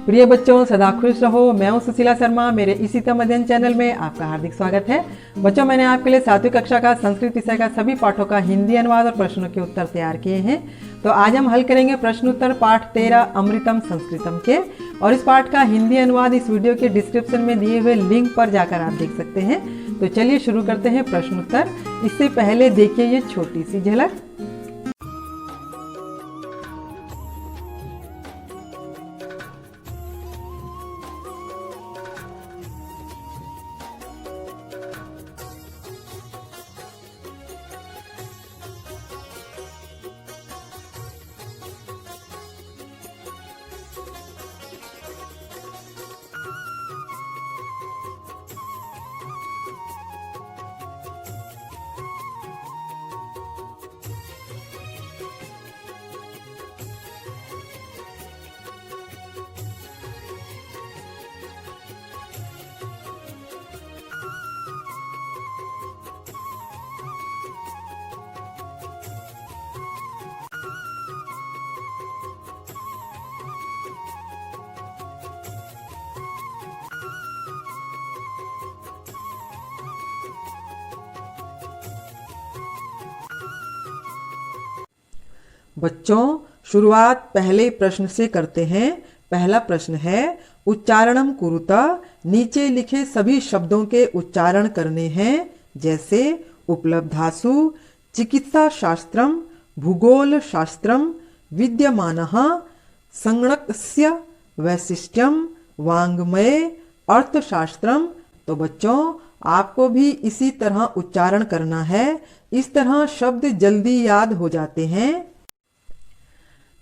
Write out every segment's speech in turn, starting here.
प्रिय बच्चों, सदा खुश रहो। मैं हूं सुशीला शर्मा। मेरे इसी अध्ययन चैनल में आपका हार्दिक स्वागत है। बच्चों, मैंने आपके लिए 7वीं कक्षा का संस्कृत विषय का सभी पाठों का हिंदी अनुवाद और प्रश्नों के उत्तर तैयार किए हैं। तो आज हम हल करेंगे प्रश्न उत्तर पाठ 13 अमृतम संस्कृतम के। और इस पाठ का हिंदी अनुवाद इस वीडियो के डिस्क्रिप्शन में दिए हुए लिंक पर जाकर आप देख सकते हैं। तो चलिए शुरू करते हैं प्रश्न उत्तर। इससे पहले देखिए ये छोटी सी झलक। बच्चों, शुरुआत पहले प्रश्न से करते हैं। पहला प्रश्न है उच्चारणम कुरुता। नीचे लिखे सभी शब्दों के उच्चारण करने हैं, जैसे उपलब्धासु, चिकित्सा शास्त्रम, भूगोल शास्त्रम, विद्यमानः, संगणकस्य वैशिष्ट्यम, वाङ्मये, अर्थशास्त्रम। तो बच्चों, आपको भी इसी तरह उच्चारण करना है। इस तरह शब्द जल्दी याद हो जाते हैं।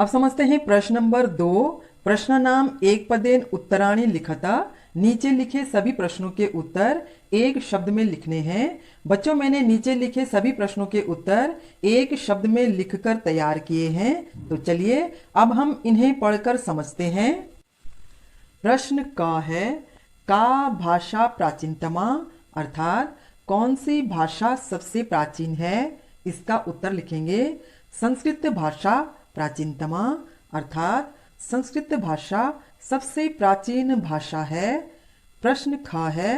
अब समझते हैं प्रश्न नंबर 2। प्रश्न नाम एक पदेन उत्तराणी लिखता। नीचे लिखे सभी प्रश्नों के उत्तर एक शब्द में लिखने हैं। बच्चों, मैंने नीचे लिखे सभी प्रश्नों के उत्तर एक शब्द में लिखकर तैयार किए हैं। तो चलिए अब हम इन्हें पढ़कर समझते हैं। प्रश्न का है का भाषा प्राचीनतमा, अर्थात कौन सी भाषा सबसे प्राचीन है। इसका उत्तर लिखेंगे संस्कृत भाषा प्राचीनतमा, अर्थात संस्कृत भाषा सबसे प्राचीन भाषा है। प्रश्न ख है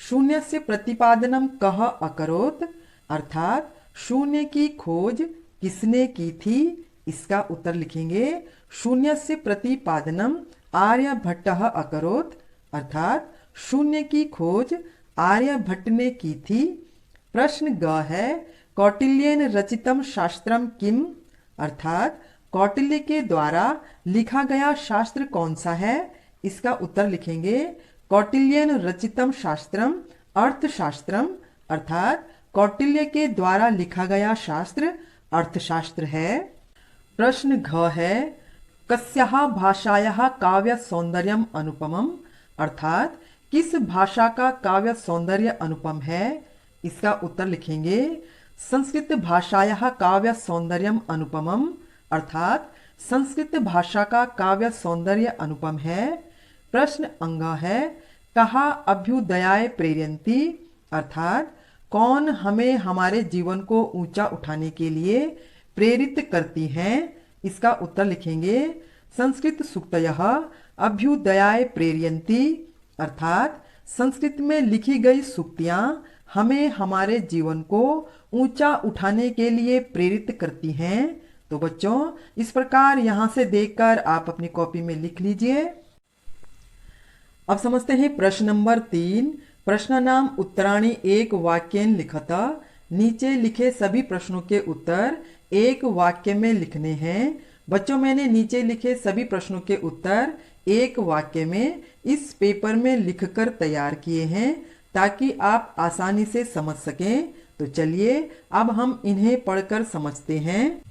शून्य से प्रतिपादनम कह अकरोत, अर्थात शून्य की खोज किसने की थी। इसका उत्तर लिखेंगे शून्य से प्रतिपादनम आर्यभट्टः अकरोत, अर्थात शून्य की खोज आर्यभट्ट ने की थी। प्रश्न ग है कौटिल्येन रचितम शास्त्रम किम, अर्थात कौटिल्य के द्वारा लिखा गया शास्त्र कौन सा है। इसका उत्तर लिखेंगे कौटिल्येन रचितम शास्त्रम अर्थशास्त्रम, अर्थात कौटिल्य के द्वारा लिखा गया शास्त्र अर्थशास्त्र है। प्रश्न घ है कस्याः भाषायाः काव्य सौंदर्यम अनुपमम, अर्थात किस भाषा का काव्य सौंदर्य अनुपम है। इसका उत्तर लिखेंगे संस्कृत भाषायाः काव्य सौंदर्यम अनुपमम, अर्थात संस्कृत भाषा का काव्य सौंदर्य अनुपम है। प्रश्न अंग है कहा अभ्युदयाय प्रेरयन्ति, अर्थात कौन हमें हमारे जीवन को ऊंचा उठाने के लिए प्रेरित करती हैं। इसका उत्तर लिखेंगे संस्कृत सूक्तयः अभ्युदयाय प्रेरयन्ति, अर्थात संस्कृत में लिखी गई सूक्तियाँ हमें हमारे जीवन को ऊंचा उठाने के लिए प्रेरित करती हैं। तो बच्चों, इस प्रकार यहाँ से देखकर आप अपनी कॉपी में लिख लीजिए। अब समझते हैं प्रश्न नंबर 3। प्रश्न नाम उत्तराणी एक वाक्येन लिखता। नीचे लिखे सभी प्रश्नों के उत्तर एक वाक्य में लिखने हैं। बच्चों, मैंने नीचे लिखे सभी प्रश्नों के उत्तर एक वाक्य में इस पेपर में लिखकर तैयार किए हैं, ताकि आप आसानी से समझ सकें। तो चलिए अब हम इन्हें पढ़कर समझते हैं।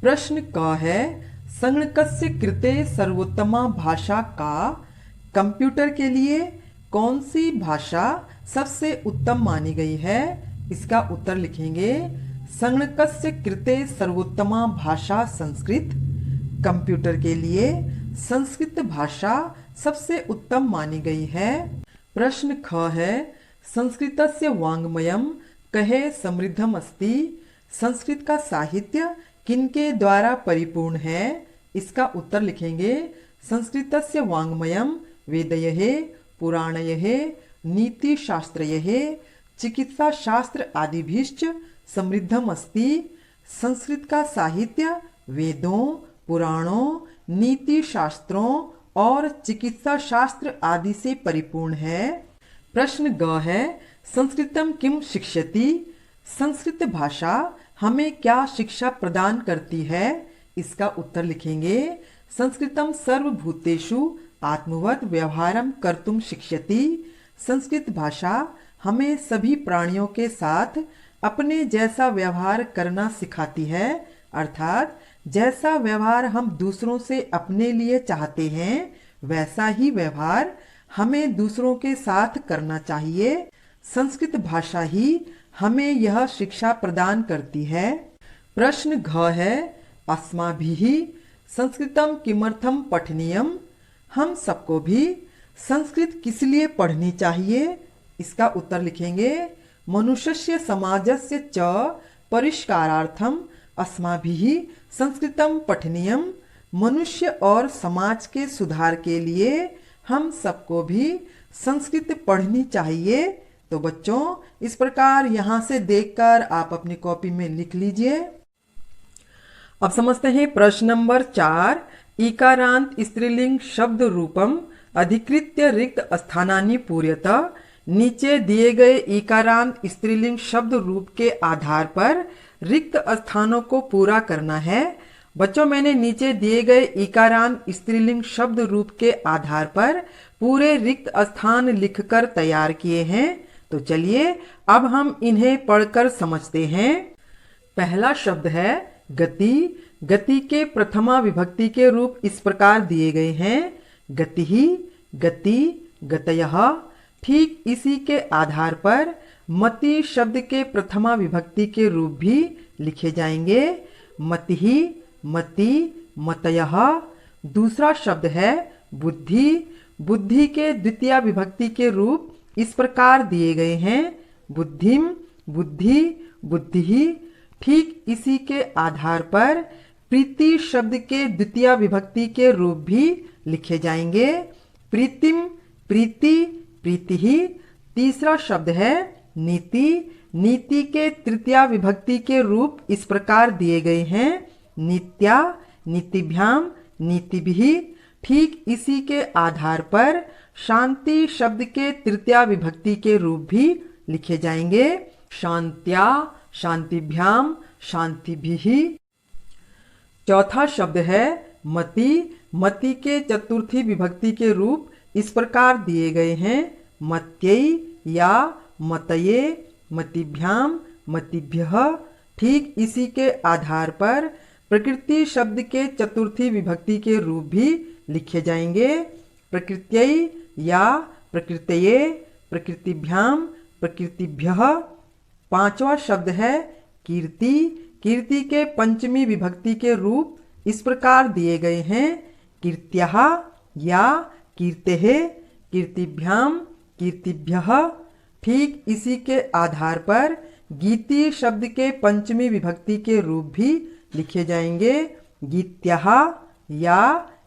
प्रश्न क है संगणकस्य कृते सर्वोत्तमा भाषा का, कंप्यूटर के लिए कौन सी भाषा सबसे उत्तम मानी गई है। इसका उत्तर लिखेंगे संगणकस्य कृते सर्वोत्तमा भाषा संस्कृत, कंप्यूटर के लिए संस्कृत भाषा सबसे उत्तम मानी गई है। प्रश्न ख है संस्कृतस्य वाङ्मयम् कहे समृद्धम अस्ति, संस्कृत का साहित्य किनके द्वारा परिपूर्ण है। इसका उत्तर लिखेंगे संस्कृतस्य वाङ्मयं वेदयः पुराणयः नीतिशास्त्रयः चिकित्साशास्त्र आदिभिश्च समृद्धम अस्ति। संस्कृत का साहित्य वेदों, पुराणों, नीति शास्त्रों और चिकित्सा शास्त्र आदि से परिपूर्ण है। प्रश्न ग है, संस्कृतम किम शिक्षति? संस्कृत भाषा हमें क्या शिक्षा प्रदान करती है? इसका उत्तर लिखेंगे। संस्कृतम सर्वभूतेषु आत्मवत् व्यवहारम कर्तुम शिक्षति। संस्कृत भाषा हमें सभी प्राणियों के साथ अपने जैसा व्यवहार करना सिखाती है, अर्थात जैसा व्यवहार हम दूसरों से अपने लिए चाहते हैं वैसा ही व्यवहार हमें दूसरों के साथ करना चाहिए। संस्कृत भाषा ही हमें यह शिक्षा प्रदान करती है। प्रश्न घ है, अस्माभिः संस्कृतम किमर्थम पठनीयम? हम सबको भी संस्कृत किस लिए पढ़नी चाहिए? इसका उत्तर लिखेंगे। मनुष्यस्य समाजस्य च परिष्कारार्थम अस्माभिः संस्कृतम पठनीयम। मनुष्य और समाज के सुधार के लिए हम सबको भी संस्कृत पढ़नी चाहिए। तो बच्चों, इस प्रकार यहाँ से देखकर आप अपनी कॉपी में लिख लीजिए। अब समझते हैं प्रश्न नंबर 4। इकारांत स्त्रीलिंग शब्द रूपम अधिकृत्य रिक्त स्थानानि पूर्यतः। नीचे दिए गए इकारांत स्त्रीलिंग शब्द रूप के आधार पर रिक्त स्थानों को पूरा करना है। बच्चों, मैंने नीचे दिए गए इकारांत स्त्रीलिंग शब्द रूप के आधार पर पूरे रिक्त स्थान लिखकर तैयार किए हैं। तो चलिए अब हम इन्हें पढ़कर समझते हैं। पहला शब्द है गति। गति के प्रथमा विभक्ति के रूप इस प्रकार दिए गए हैं। गतिः, गति, गतयः। ठीक इसी के आधार पर मति शब्द के प्रथमा विभक्ति के रूप भी लिखे जाएंगे। मतिः, मति, मतयः। दूसरा शब्द है बुद्धि। बुद्धि के द्वितीय विभक्ति के रूप इस प्रकार दिए गए हैं। बुद्धिम, बुद्धि, बुद्धिः। ठीक इसी के आधार पर प्रीति शब्द के द्वितीय विभक्ति के रूप भी लिखे जाएंगे। प्रीतिम, प्रीति, प्रीतिः। तीसरा शब्द है नीति। नीति के तृतीय विभक्ति के रूप इस प्रकार दिए गए हैं। नित्या, नीतिभ्याम, नीतिभिः। ठीक इसी के आधार पर शांति शब्द के तृतीय विभक्ति के रूप भी लिखे जाएंगे। शांत्या, शांतिभ्याम, शांतिभिः। चौथा शब्द है मति। मति के चतुर्थी विभक्ति के रूप इस प्रकार दिए गए हैं। मत्यै या मतये, मतिभ्याम, मतिभ्यः। ठीक इसी के आधार पर प्रकृति शब्द के चतुर्थी विभक्ति के रूप भी लिखे जाएंगे। प्रकृत्यै या प्रकृतये, प्रकृतिभ्याम, प्रकृतिभ्यः। पांचवा शब्द है कीर्ति। कीर्ति के पंचमी विभक्ति के रूप इस प्रकार दिए गए हैं। कीर्त्यः या कीर्तेः, कीर्तिभ्याम, कीर्तिभ्यः। ठीक इसी के आधार पर गीति शब्द के पंचमी विभक्ति के रूप भी लिखे जाएंगे। गीत्यः या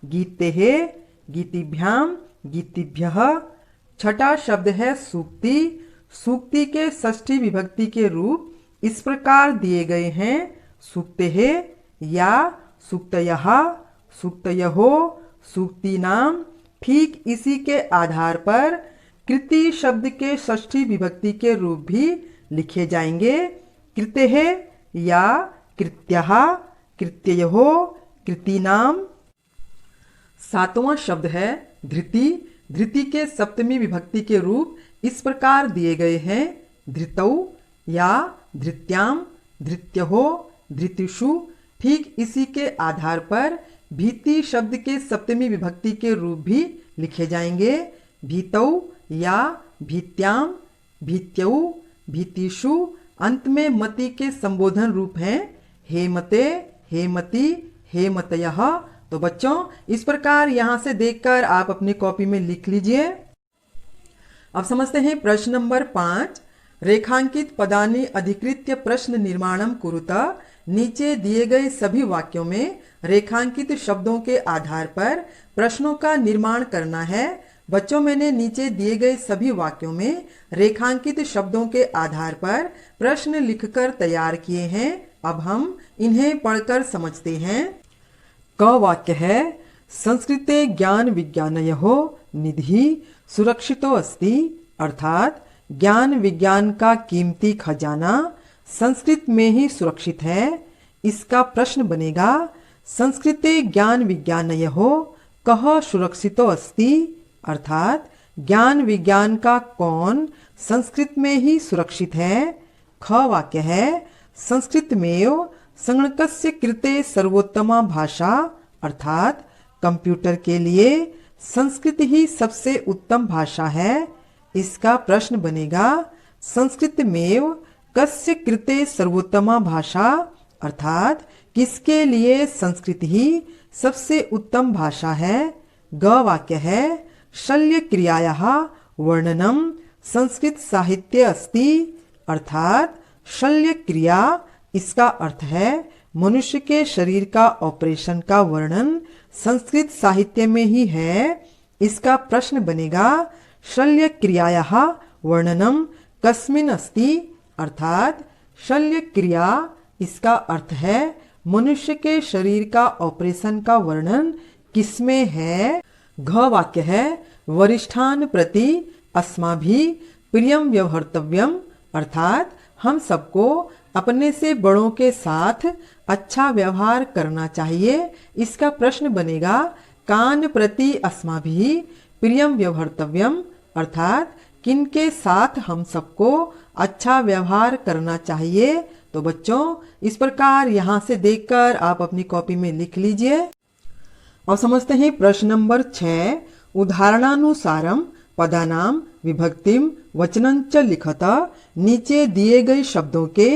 गीतेः, गीतिभ्याम, गीतिभ्यः। छठा शब्द है सूक्ति। सूक्ति के षष्ठी विभक्ति के रूप इस प्रकार दिए गए हैं। सूक्तेः या सूक्तयः, सूक्तयः, सूक्तीनाम। ठीक इसी के आधार पर कृति शब्द के षष्ठी विभक्ति के रूप भी लिखे जाएंगे। कृतेः या कृत्यः, कृत्ययोः, कृतीनाम। सातवां शब्द है धृति। धृति के सप्तमी विभक्ति के रूप इस प्रकार दिए गए हैं। धृतौ या धृत्याम, धृत्योः, धृतिषु। ठीक इसी के आधार पर भीति शब्द के सप्तमी विभक्ति के रूप भी लिखे जाएंगे। भीतौ या भीत्याम, भीत्यौ, भीतिषु। अंत में मति के संबोधन रूप हैं हेमते, हेमति, हेमतयः। तो बच्चों, इस प्रकार यहाँ से देखकर आप अपनी कॉपी में लिख लीजिए। अब समझते हैं प्रश्न नंबर 5। रेखांकित पदानि अधिकृत्य प्रश्न निर्माणम कुरुत। नीचे दिए गए सभी वाक्यों में रेखांकित शब्दों के आधार पर प्रश्नों का निर्माण करना है। बच्चों, मैंने नीचे दिए गए सभी वाक्यों में रेखांकित शब्दों के आधार पर प्रश्न लिखकर तैयार किए हैं। अब हम इन्हें पढ़कर समझते हैं। क वाक्य है, संस्कृते ज्ञान विज्ञानयोः निधि सुरक्षितो अस्ति, अर्थात ज्ञान विज्ञान का कीमती खजाना संस्कृत में ही सुरक्षित है। इसका प्रश्न बनेगा, संस्कृते ज्ञान विज्ञानयोः कः सुरक्षितो अस्ति, अर्थात ज्ञान विज्ञान का कौन संस्कृत में ही सुरक्षित है। ख वाक्य है, संस्कृतमेव संगणकस्य कृते सर्वोत्तमा भाषा, अर्थात कंप्यूटर के लिए संस्कृत ही सबसे उत्तम भाषा है। इसका प्रश्न बनेगा, संस्कृतमेव कस्य कृते सर्वोत्तमा भाषा, अर्थात किसके लिए संस्कृत ही सबसे उत्तम भाषा है। ग वाक्य है, शल्य क्रियायाः वर्णनम संस्कृत साहित्य अस्ति, अर्थात शल्य क्रिया, इसका अर्थ है मनुष्य के शरीर का ऑपरेशन का वर्णन संस्कृत साहित्य में ही है। इसका प्रश्न बनेगा, शल्य क्रियायाः वर्णनम कस्मिन् अस्ति, अर्थात शल्य क्रिया, इसका अर्थ है मनुष्य के शरीर का ऑपरेशन का वर्णन किसमें है। घ वाक्य है, वरिष्ठान प्रति अस्माभिः प्रियं व्यवहर्तव्यम, अर्थात हम सबको अपने से बड़ों के साथ अच्छा व्यवहार करना चाहिए। इसका प्रश्न बनेगा, कान प्रति अस्माभिः प्रियं व्यवहर्तव्यम, अर्थात किनके साथ हम सबको अच्छा व्यवहार करना चाहिए। तो बच्चों, इस प्रकार यहाँ से देखकर आप अपनी कॉपी में लिख लीजिए। और समझते हैं प्रश्न नंबर 6, उदाहरणानुसारम पदानाम विभक्तिम वचनंच लिखत। नीचे दिए गए शब्दों के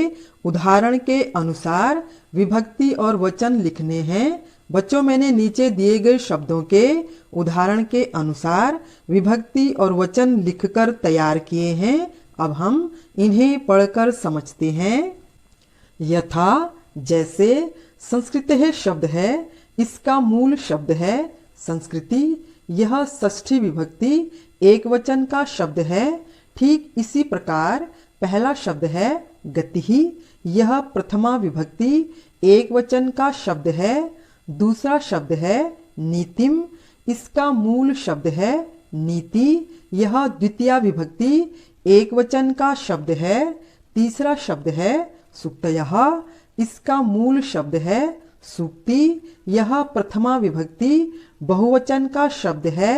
उदाहरण के अनुसार विभक्ति और वचन लिखने हैं। बच्चों, मैंने नीचे दिए गए शब्दों के उदाहरण के अनुसार विभक्ति और वचन लिखकर तैयार किए हैं। अब हम इन्हें पढ़कर समझते हैं। यथा, जैसे, संस्कृत है शब्द है, इसका मूल शब्द है संस्कृति। यह षष्ठी विभक्ति एक वचन का शब्द है। ठीक इसी प्रकार पहला शब्द है गतिः, यह प्रथमा विभक्ति एक वचन का शब्द है। दूसरा शब्द है नीतिम, इसका मूल शब्द है नीति, यह द्वितीया विभक्ति एक वचन का शब्द है। तीसरा शब्द है सूक्तयः, इसका मूल शब्द है सूक्ति, यह प्रथमा विभक्ति बहुवचन का शब्द है।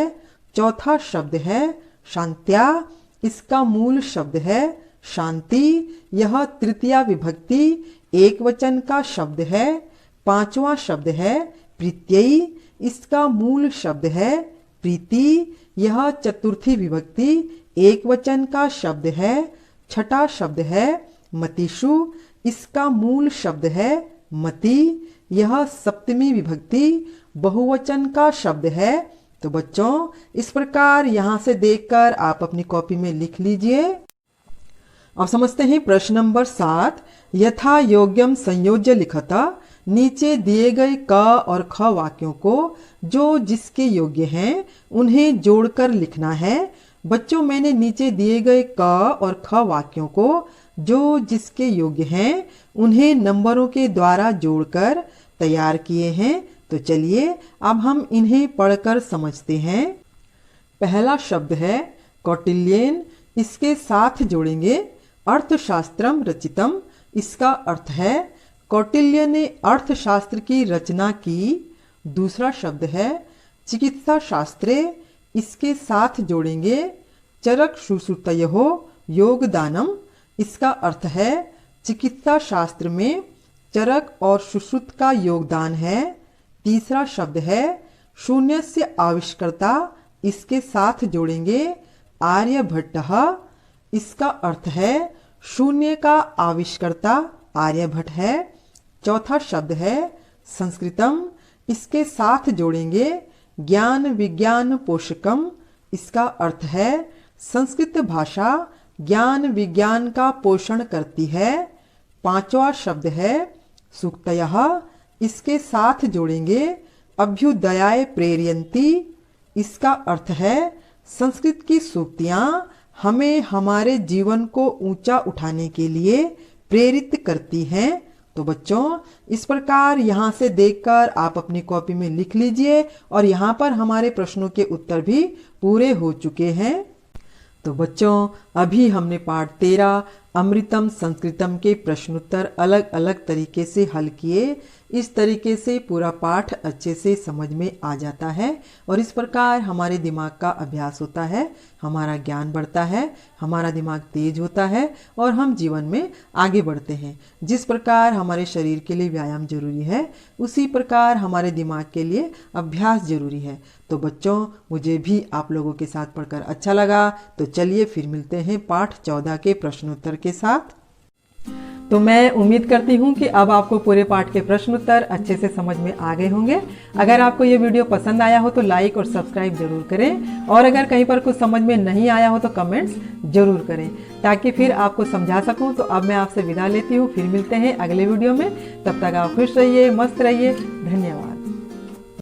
चौथा शब्द है शांत्या, इसका मूल शब्द है शांति, यह तृतीया विभक्ति एक वचन का शब्द है। पांचवा शब्द है प्रीत्ययी, इसका मूल शब्द है प्रीति, यह चतुर्थी विभक्ति एक वचन का शब्द है। छठा शब्द है मतिषु, इसका मूल शब्द है मति, यह सप्तमी विभक्ति बहुवचन का शब्द है। तो बच्चों, इस प्रकार यहाँ से देखकर आप अपनी कॉपी में लिख लीजिए। अब समझते हैं प्रश्न नंबर 7, यथा योग्यम संयोज्य लिखत। नीचे दिए गए क और ख वाक्यों को जो जिसके योग्य हैं उन्हें जोड़कर लिखना है। बच्चों, मैंने नीचे दिए गए क और ख वाक्यों को जो जिसके योग्य हैं उन्हें नंबरों के द्वारा जोड़कर तैयार किए हैं। तो चलिए अब हम इन्हें पढ़कर समझते हैं। पहला शब्द है कौटिल्येन, इसके साथ जोड़ेंगे अर्थशास्त्रम रचितम, इसका अर्थ है कौटिल्य ने अर्थशास्त्र की रचना की। दूसरा शब्द है चिकित्सा शास्त्रे, इसके साथ जोड़ेंगे चरक सुश्रुतयोः योगदानम, इसका अर्थ है चिकित्सा शास्त्र में चरक और सुश्रुत का योगदान है। तीसरा शब्द है शून्यस्य आविष्कर्ता, इसके साथ जोड़ेंगे आर्यभट्टः, इसका अर्थ है शून्य का आविष्कर्ता आर्यभट्ट है। चौथा शब्द है संस्कृतम, इसके साथ जोड़ेंगे ज्ञान विज्ञान पोषकम, इसका अर्थ है संस्कृत भाषा ज्ञान विज्ञान का पोषण करती है। पांचवा शब्द है सूक्तयः इसके साथ जोड़ेंगे अभ्युदयाय प्रेरयन्ति। इसका अर्थ है संस्कृत की सूक्तियाँ हमें हमारे जीवन को ऊंचा उठाने के लिए प्रेरित करती हैं। तो बच्चों इस प्रकार यहाँ से देखकर आप अपनी कॉपी में लिख लीजिए और यहाँ पर हमारे प्रश्नों के उत्तर भी पूरे हो चुके हैं। तो बच्चों अभी हमने पाठ 13 अमृतम संस्कृतम के प्रश्नोत्तर अलग अलग तरीके से हल किए। इस तरीके से पूरा पाठ अच्छे से समझ में आ जाता है और इस प्रकार हमारे दिमाग का अभ्यास होता है, हमारा ज्ञान बढ़ता है, हमारा दिमाग तेज होता है और हम जीवन में आगे बढ़ते हैं। जिस प्रकार हमारे शरीर के लिए व्यायाम जरूरी है उसी प्रकार हमारे दिमाग के लिए अभ्यास जरूरी है। तो बच्चों मुझे भी आप लोगों के साथ पढ़कर अच्छा लगा। तो चलिए फिर मिलते हैं पाठ 14 के प्रश्नोत्तर के साथ। तो मैं उम्मीद करती हूँ कि अब आपको पूरे पाठ के प्रश्न उत्तर अच्छे से समझ में आ गए होंगे। अगर आपको ये वीडियो पसंद आया हो तो लाइक और सब्सक्राइब जरूर करें और अगर कहीं पर कुछ समझ में नहीं आया हो तो कमेंट्स जरूर करें ताकि फिर आपको समझा सकूं। तो अब मैं आपसे विदा लेती हूँ, फिर मिलते हैं अगले वीडियो में। तब तक आप खुश रहिए, मस्त रहिए। धन्यवाद।